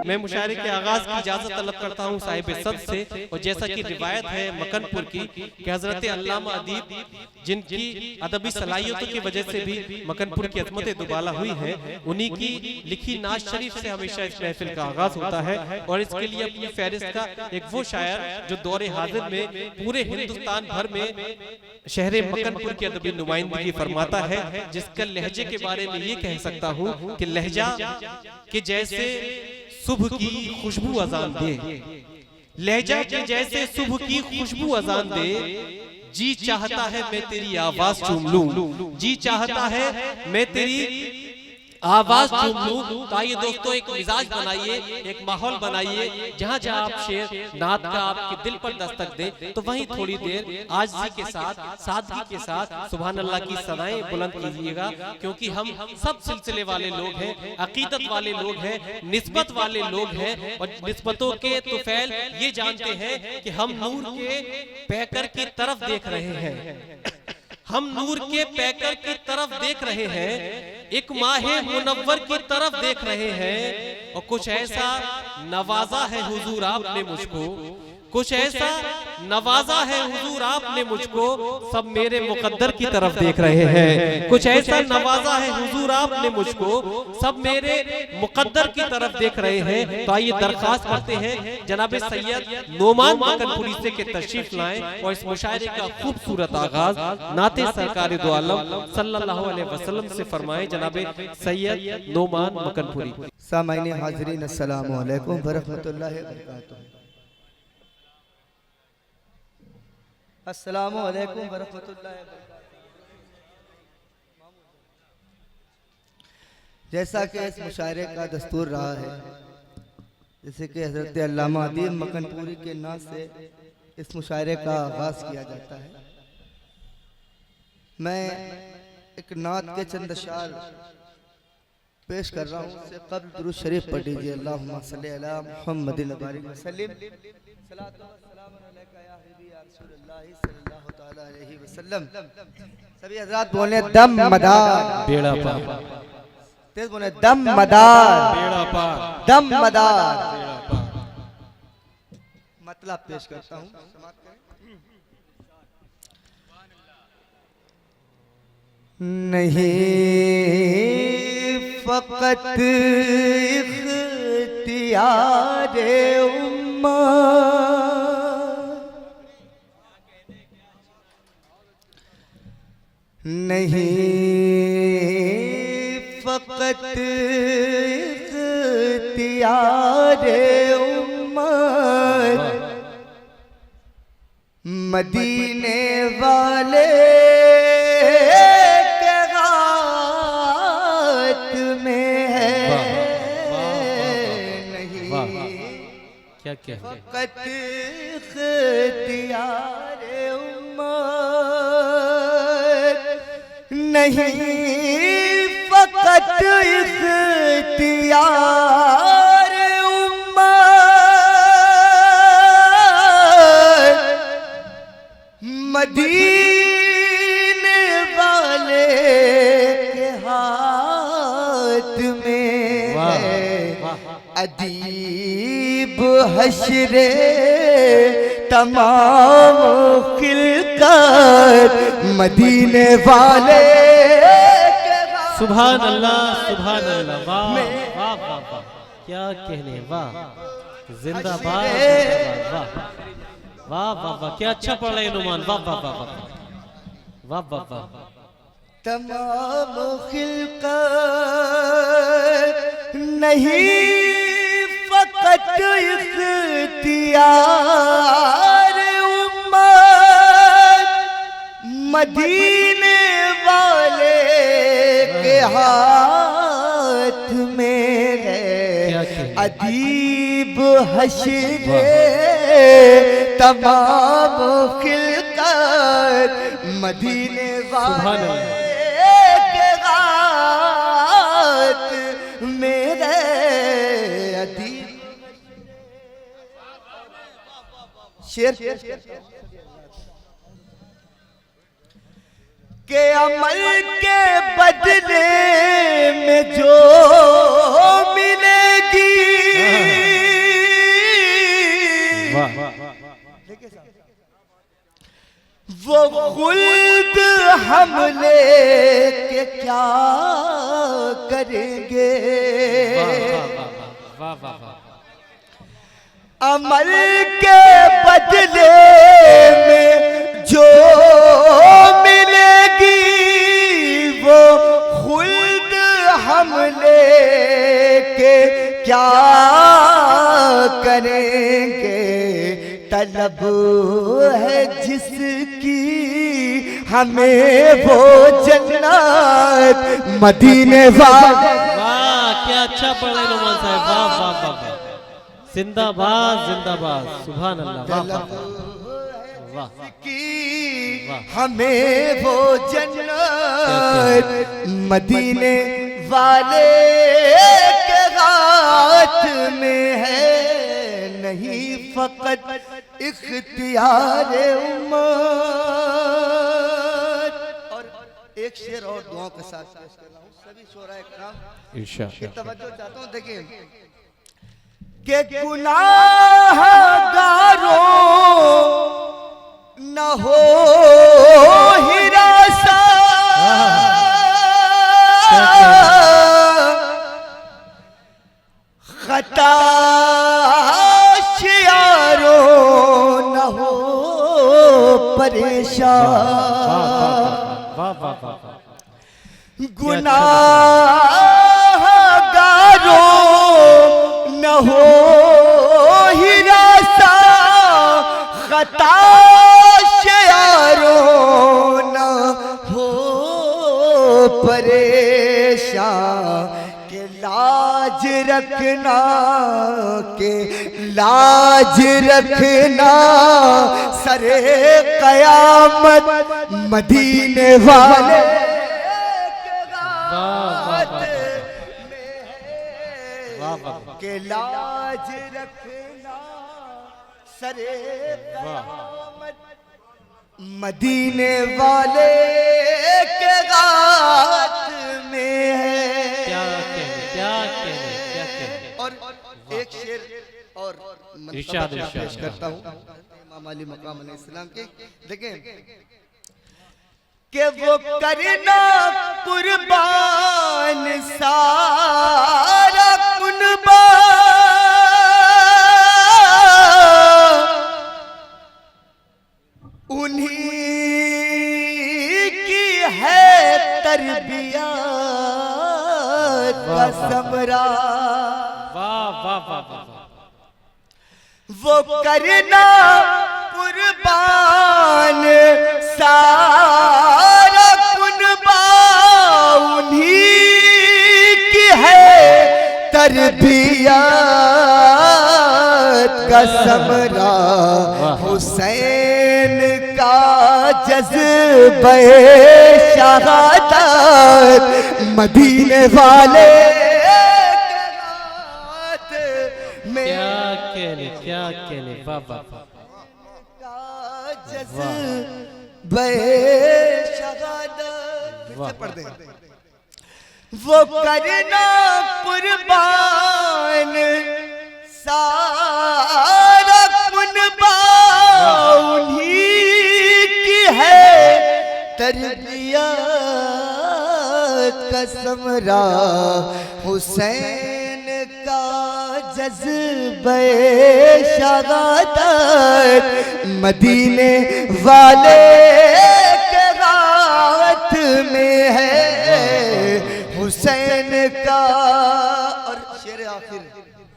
मैं मुशायरे के आगाज की इजाजत तलब करता हूँ साहिब सद से। और जैसा कि रिवायत है मकनपुर की कि हजरत अल्लामा अदीब जिनकी अदबी सलाहियतों की वजह से भी मकनपुर की अजमत दुबाला हुई है, उन्हीं की लिखी नाज शरीफ से हमेशा इस महफिल का आगाज होता है। और इसके लिए अपनी फहरिस्त का एक वो शायर जो दौरे हाजिर में पूरे हिंदुस्तान भर में शहर मकनपुर की अदबी नुमाइंदगी फरमाता है, जिसका लहजे के बारे में ये कह सकता हूँ कि लहजा कि जैसे सुबह की खुशबू अजान दे, लहजा के जैसे सुबह की खुशबू अजान दे, जी चाहता है मैं तेरी आवाज चूम लूं, जी चाहता है मैं तेरी आवाज चूम लूं। तो आइए दोस्तों एक मिजाज बनाइए, एक माहौल बनाइए, जहाँ जहाँ आप शेर नात का आपके दिल पर दस्तक दे, तो वहीं थोड़ी देर आजिज़ी के साथ, सादगी के साथ सुभान अल्लाह की सदाएं बुलंद कीजिएगा। क्योंकि हम सब सिलसिले वाले लोग हैं, अकीदत वाले लोग हैं, निस्बत वाले लोग हैं। और निस्बतों के तुफैल ये जानते हैं कि हम नूर के पैकर की तरफ देख रहे हैं, हम नूर के पैकर की तरफ देख रहे हैं, एक माहे मुनव्वर की तरफ देख रहे हैं। और कुछ ऐसा नवाजा है हुजूर आपने मुझको, कुछ ऐसा नवाजा है हुजूर आपने मुझको, सब मेरे मुकद्दर की तरफ देख रहे हैं। कुछ ऐसा नवाजा है हुजूर आपने मुझको, सब मेरे मुकद्दर की तरफ देख रहे हैं। तो आइए दरख्वास्त करते हैं जनाब सैयद नोमान मकनपुरी से के तशरीफ लाएं और इस मुशायरे का खूबसूरत आगाज नाते सरकार दो आलम सल्लल्लाहु अलैहि वसल्लम से फरमाएं जनाब सैयद नोमान मकनपुरी। सामाईन हाज़रीन अस्सलामु अलैकुम व रहमतुल्लाहि व बरकातुहू। अस्सलामु अलैकुम व रहमतुल्लाहि व बरकातुहू। जैसा कि इस मुशायरे का दस्तूर रहा है, जैसे कि हज़रत अल्लामा अदीब मकनपुरी के नाम से इस मुशायरे का आगाज़ किया जाता है, मैं एक नात के चंद अशार पेश कर रहा हूँ। उससे कब्ल दुरूद शरीफ पढ़ लीजिए। अल्लाहुम्मा सल्ली अला मुहम्मदिन व बारिक वसल्लिम सलातो व सलाम अलैका या हबीबी या रसूलल्लाह सल्लल्लाहु तआला अलैहि वसल्लम। सभी हज़रात बोले दम मदार बेड़ा पार, तेज बोले दम मदार बेड़ा पार, दम मदार। बेड़ा पार। मतलब पेश करता हूँ, नहीं फ़क़त इख्तियारे उम्मत, नहीं फ़क़त इख्तियारे उम्मत, मदीने वाले फ़क़त इख्तियारे उम्मत, नहीं फ़क़त इख्तियारे उम्मत, मदीने वाले के हाथ में है अदीब हश्रे तमाम खिलकत, मदीने वाले। सुभान अल्लाह, सुभान अल्लाह, वाह वाह वाह वाह, क्या कहने, वाह जिंदाबाद, वाह वाह वाह वाह, क्या अच्छा पढ़ रहे नुमान, वाह वाह वाह वाह वाह वाह। तमाम खिलकत नहीं फ़क़त इख्तियारे उम्मत, मदीने वाले के हाथ में है अदीब हश्रे तमाम खिलकत, मदीने वाले के हाथ में है अदीब। शेर के अमल के बदले में जो मिलेगी वो खुल्द हम लेके क्या करेंगे। वाह वाह वाह। अमल के बदले में जो मिलेगी वो खुल्द हम लेके क्या करेंगे। तलब है जिसकी हमें वो जन्नत मदीने वाले। वाह क्या अच्छा पढ़ रहे नोमान साहब, वाह वाह वाह वाह। जिंदाबाद जिंदाबाद, सुभान अल्लाह, वाह वाह वाह की हमें वो जन्नत मदीने वाले के हाथ में है। नहीं फकत इख्तियार उम्मत। और एक शेर और दुआओं के साथ पेश कर रहा हूं सभी शोराए कराम इंशाअल्लाह। तवज्जो चाहता हूं। देखिए कि गुनाहगारों न हो हिरासा, खताशियारों न हो परेशान। गुनाहगारों न हो हिरासा, खताशियारों न हो परेशान। के लाज रखना, के लाज रखना सरे कयामत मदीने वाले के लाज रखना सरे कयामत मदीने वाले के गात में है। क्या कहने, क्या कहने, क्या कहने। और एक शेर और इरशाद पेश करता हूँ इमाम अली मकाम अलैहिस्सलाम के। देखें कि वो करना कुर्बान सारा कुर्बान, उन्हीं की है तरबियत का समरा। वाह वाह वाह वाह। वो करना कुर्बान सारा कुर्बान, उन्हीं की है तरबियत का समरा। हुसैन का जज्बे शहादत मदीने वाले क्या कहने, क्या कहने, वाह वाह वाह। वाह पढ़ दे। वो करना कुर्बान सारा कुर्बान, उन्हीं की है तरबियत का समरा। हुसैन का जज्बे शहादत मदीने वाले के हाथ में है। हुसैन का और शेर आखिर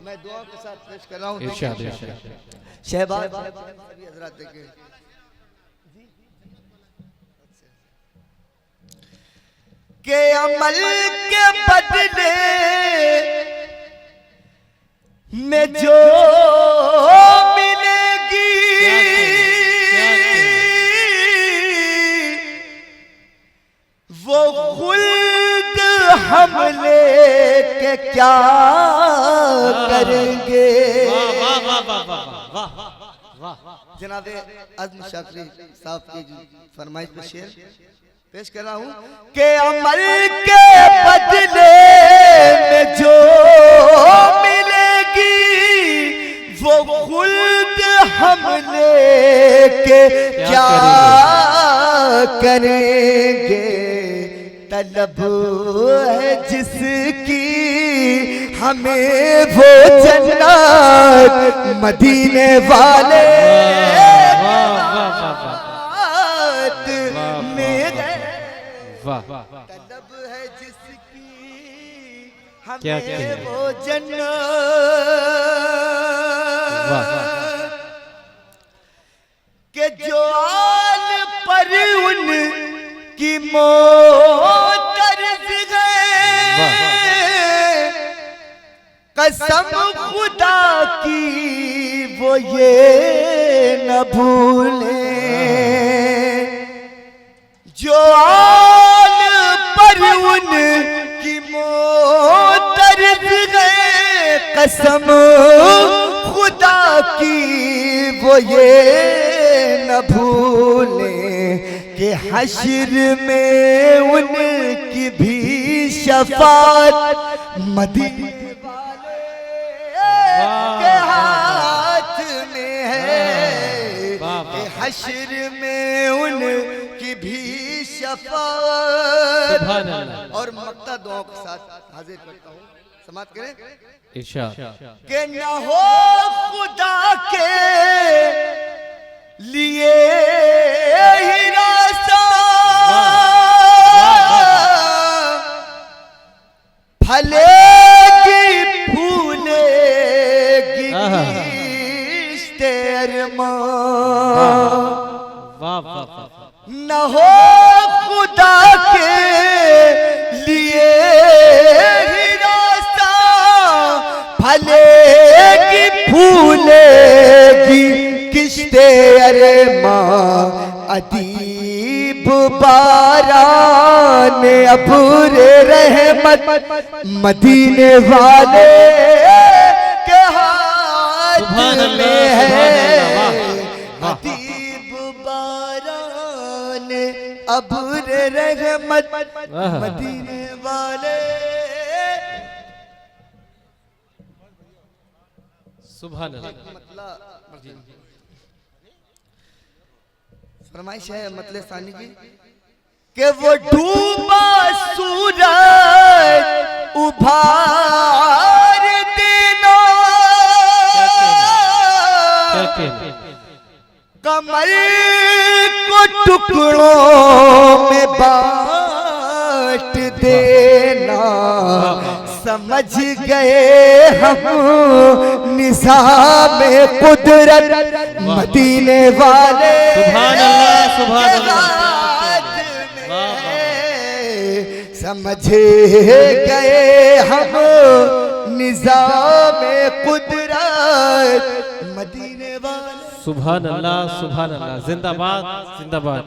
मैं दुआ के साथ पेश कर रहा हूँ। इरशाद इरशाद। शहबाज सभी हजरात देखें के अमल के बदले में जो मिलेगी वो खुल्द हम लेके क्या करेंगे। वाह वाह वाह वाह वाह वाह। जनाबे अज़्म शाकरी साहब की फरमाइश पे शेर पेश कर रहा हूँ कि अमल के बदले में जो मिलेगी वो खुल्द हम लेके क्या करेंगे तलब है जिसकी हमें वो जन्नत मदीने वाले तलब है जिसकी हमें वो जन्नत के जो आल पर उन की मोतर्ज गए कसम खुदा की वो ये न भूले जो आल पर उन की मोतर्ज गए कसम खुदा की वो ये न भूले कि हश्र में उनकी भी शफाअत मदीने वाले के हाथ में है कि हश्र में उनकी भी शफाअत। और मक्ता दुआओं के साथ हाजिर करता हूँ, समाप्त करें इरशाद कि न हो खुदा के लिए ही रास्ता फलेगी फूलेगी किश्ते अरमान न हो खुदा के लिए ही रास्ता फलेगी फूलेगी किश्ते अरे माँ अदीब बारान अबूरे रहमत मदीने वाले के हाथ में है अदीब बारान अबूरे रहमत मदीने वाले। सुभान अल्लाह। फरमाइश है मतलब सानी की कि वो डूबा सूरज उभार देना कमर को टुकड़ों में बांट देना समझ गए हम निज़ाम कुदरत मदीने वाले सुभान अल्लाह सुभान अल्लाह समझ गए हम निज़ाम कुदरत मदीने वाले। सुभान अल्लाह जिंदाबाद जिंदाबाद।